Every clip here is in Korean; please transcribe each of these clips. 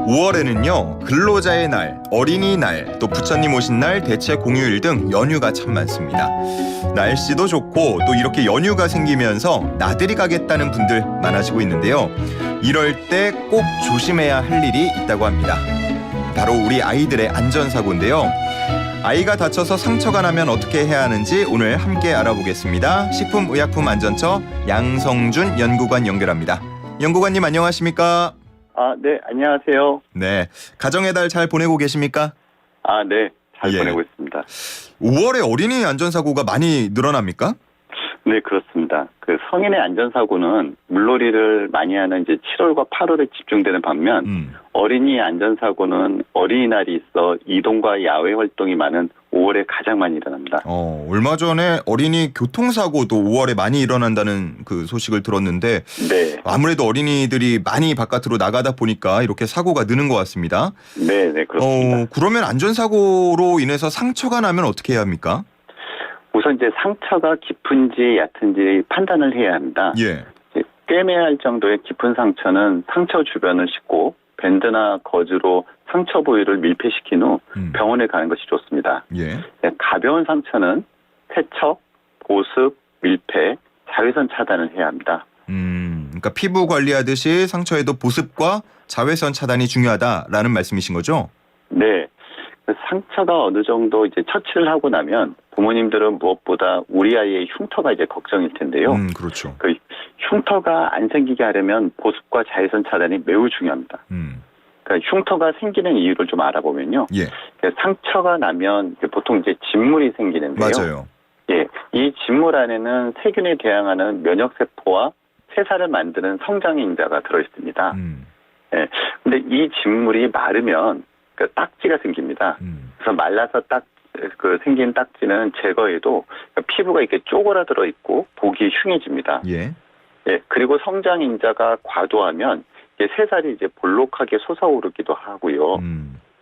5월에는요 근로자의 날, 어린이날, 또 부처님 오신 날, 대체 공휴일 등 연휴가 참 많습니다. 날씨도 좋고 또 이렇게 연휴가 생기면서 나들이 가겠다는 분들 많아지고 있는데요. 이럴 때 꼭 조심해야 할 일이 있다고 합니다. 바로 우리 아이들의 안전사고인데요. 아이가 다쳐서 상처가 나면 어떻게 해야 하는지 오늘 함께 알아보겠습니다. 식품의약품안전처 양성준 연구관 연결합니다. 연구관님 안녕하십니까? 네, 안녕하세요. 네, 가정의 달 잘 보내고 계십니까? 네, 잘 예. 보내고 있습니다. 5월에 어린이 안전사고가 많이 늘어납니까? 네, 그렇습니다. 그 성인의 안전사고는 물놀이를 많이 하는 이제 7월과 8월에 집중되는 반면 어린이 안전사고는 어린이날이 있어 이동과 야외 활동이 많은 5월에 가장 많이 일어납니다. 얼마 전에 어린이 교통사고도 5월에 많이 일어난다는 그 소식을 들었는데 네. 아무래도 어린이들이 많이 바깥으로 나가다 보니까 이렇게 사고가 느는 것 같습니다. 네, 그렇습니다. 그러면 안전사고로 인해서 상처가 나면 어떻게 해야 합니까? 우선 이제 상처가 깊은지 얕은지 판단을 해야 합니다. 예. 꿰매야 할 정도의 깊은 상처는 상처 주변을 씻고 밴드나 거즈로 상처 부위를 밀폐시킨 후 병원에 가는 것이 좋습니다. 예. 가벼운 상처는 세척, 보습, 밀폐, 자외선 차단을 해야 합니다. 그러니까 피부 관리하듯이 상처에도 보습과 자외선 차단이 중요하다라는 말씀이신 거죠? 네. 상처가 어느 정도 이제 처치를 하고 나면 부모님들은 무엇보다 우리 아이의 흉터가 이제 걱정일 텐데요. 그렇죠. 그 흉터가 안 생기게 하려면 보습과 자외선 차단이 매우 중요합니다. 그러니까 흉터가 생기는 이유를 좀 알아보면요. 예. 상처가 나면 보통 이제 진물이 생기는데요. 맞아요. 예, 이 진물 안에는 세균에 대항하는 면역세포와 세살을 만드는 성장인자가 들어있습니다. 예, 근데 이 진물이 마르면 그 딱지가 생깁니다. 그래서 말라서 생긴 딱지는 제거해도 피부가 이렇게 쪼그라들어 있고 보기 흉해집니다. 예. 예, 그리고 성장인자가 과도하면 새살이 이제 볼록하게 솟아오르기도 하고요.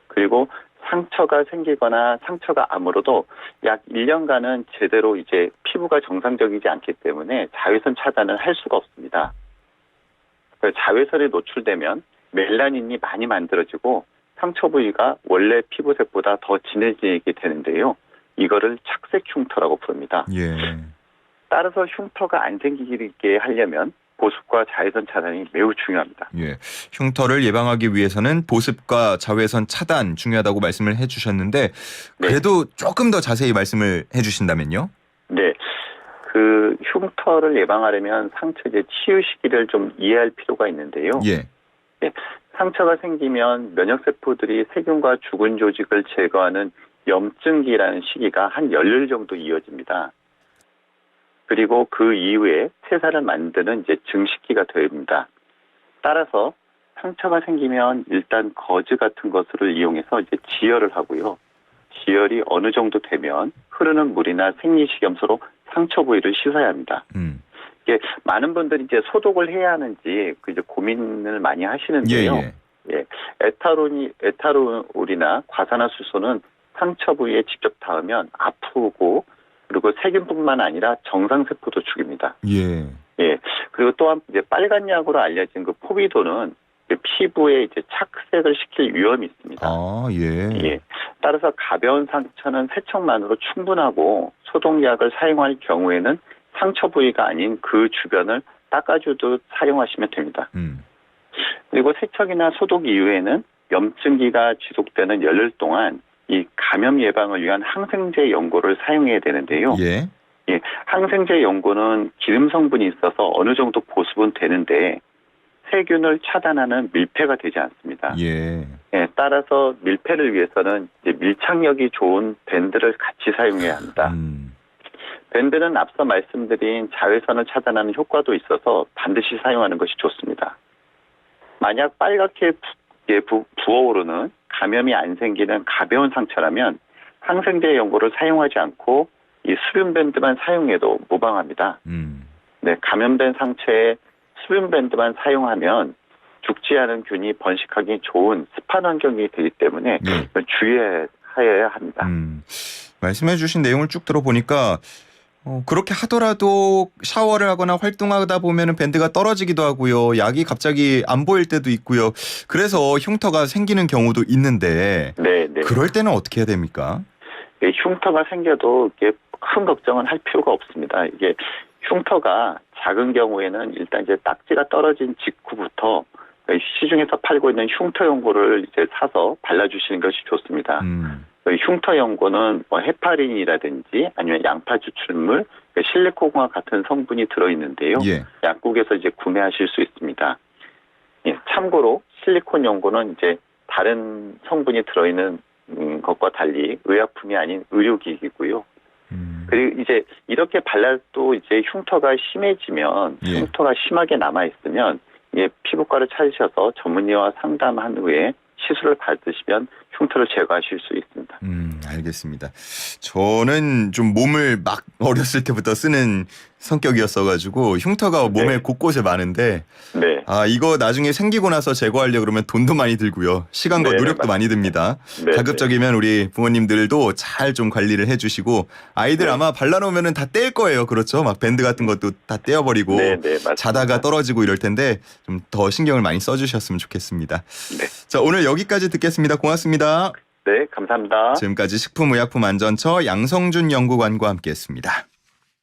그리고 상처가 생기거나 상처가 아물어도 약 1년간은 제대로 이제 피부가 정상적이지 않기 때문에 자외선 차단을 할 수가 없습니다. 자외선에 노출되면 멜라닌이 많이 만들어지고 상처 부위가 원래 피부색보다 더 진해지게 되는데요. 이거를 착색 흉터라고 부릅니다. 예. 따라서 흉터가 안 생기게 하려면 보습과 자외선 차단이 매우 중요합니다. 예. 흉터를 예방하기 위해서는 보습과 자외선 차단 중요하다고 말씀을 해주셨는데 그래도 조금 더 자세히 말씀을 해주신다면요? 네. 그 흉터를 예방하려면 상처 이제 치유 시기를 좀 이해할 필요가 있는데요. 예. 네. 상처가 생기면 면역세포들이 세균과 죽은 조직을 제거하는 염증기라는 시기가 한 열흘 정도 이어집니다. 그리고 그 이후에 세살을 만드는 이제 증식기가 더입니다. 따라서 상처가 생기면 일단 거즈 같은 것을 이용해서 이제 지혈을 하고요. 지혈이 어느 정도 되면 흐르는 물이나 생리식염수로 상처 부위를 씻어야 합니다. 이게 많은 분들이 이제 소독을 해야 하는지 이제 고민을 많이 하시는데요. 예. 에타롤이나 과산화수소는 상처 부위에 직접 닿으면 아프고 그리고 세균뿐만 아니라 정상세포도 죽입니다. 예. 예. 그리고 또한 이제 빨간 약으로 알려진 그 포비도는 피부에 이제 착색을 시킬 위험이 있습니다. 예. 따라서 가벼운 상처는 세척만으로 충분하고 소독약을 사용할 경우에는 상처 부위가 아닌 그 주변을 닦아주듯 사용하시면 됩니다. 그리고 세척이나 소독 이후에는 염증기가 지속되는 열흘 동안 이 감염 예방을 위한 항생제 연고를 사용해야 되는데요. 예. 예, 항생제 연고는 기름 성분이 있어서 어느 정도 보습은 되는데 세균을 차단하는 밀폐가 되지 않습니다. 예. 예, 따라서 밀폐를 위해서는 이제 밀착력이 좋은 밴드를 같이 사용해야 합니다. 밴드는 앞서 말씀드린 자외선을 차단하는 효과도 있어서 반드시 사용하는 것이 좋습니다. 만약 빨갛게 부어오르는 감염이 안 생기는 가벼운 상처라면 항생제 연고를 사용하지 않고 이 수분 밴드만 사용해도 무방합니다. 네, 감염된 상처에 수분 밴드만 사용하면 죽지 않은 균이 번식하기 좋은 습한 환경이 되기 때문에 주의해야 합니다. 말씀해 주신 내용을 쭉 들어보니까 그렇게 하더라도 샤워를 하거나 활동하다 보면은 밴드가 떨어지기도 하고요. 약이 갑자기 안 보일 때도 있고요. 그래서 흉터가 생기는 경우도 있는데 네, 네. 그럴 때는 어떻게 해야 됩니까? 흉터가 생겨도 이게 큰 걱정은 할 필요가 없습니다. 이게 흉터가 작은 경우에는 일단 이제 딱지가 떨어진 직후부터 시중에서 팔고 있는 흉터 연고를 이제 사서 발라주시는 것이 좋습니다. 흉터 연고는 뭐 헤파린이라든지 아니면 양파 추출물, 실리콘과 같은 성분이 들어있는데요. 예. 약국에서 이제 구매하실 수 있습니다. 예, 참고로 실리콘 연고는 이제 다른 성분이 들어있는 것과 달리 의약품이 아닌 의료기기고요. 그리고 이제 이렇게 발라도 이제 흉터가 심해지면 예. 흉터가 심하게 남아 있으면 피부과를 찾으셔서 전문의와 상담한 후에 시술을 받으시면 흉터를 제거하실 수 있습니다. 알겠습니다. 저는 좀 몸을 막 어렸을 때부터 쓰는 성격이었어가지고 흉터가 몸에 네. 곳곳에 많은데 네. 이거 나중에 생기고 나서 제거하려고 그러면 돈도 많이 들고요. 시간과 네, 노력도 맞습니다. 많이 듭니다. 네, 가급적이면 우리 부모님들도 잘 좀 관리를 해주시고 아이들 네. 아마 발라놓으면은 다 뗄 거예요. 그렇죠? 막 밴드 같은 것도 다 떼어버리고 네, 네, 맞습니다. 자다가 떨어지고 이럴 텐데 좀 더 신경을 많이 써주셨으면 좋겠습니다. 네. 자, 오늘 여기까지 듣겠습니다. 고맙습니다. 네, 감사합니다. 지금까지 식품의약품안전처 양성준 연구관과 함께했습니다.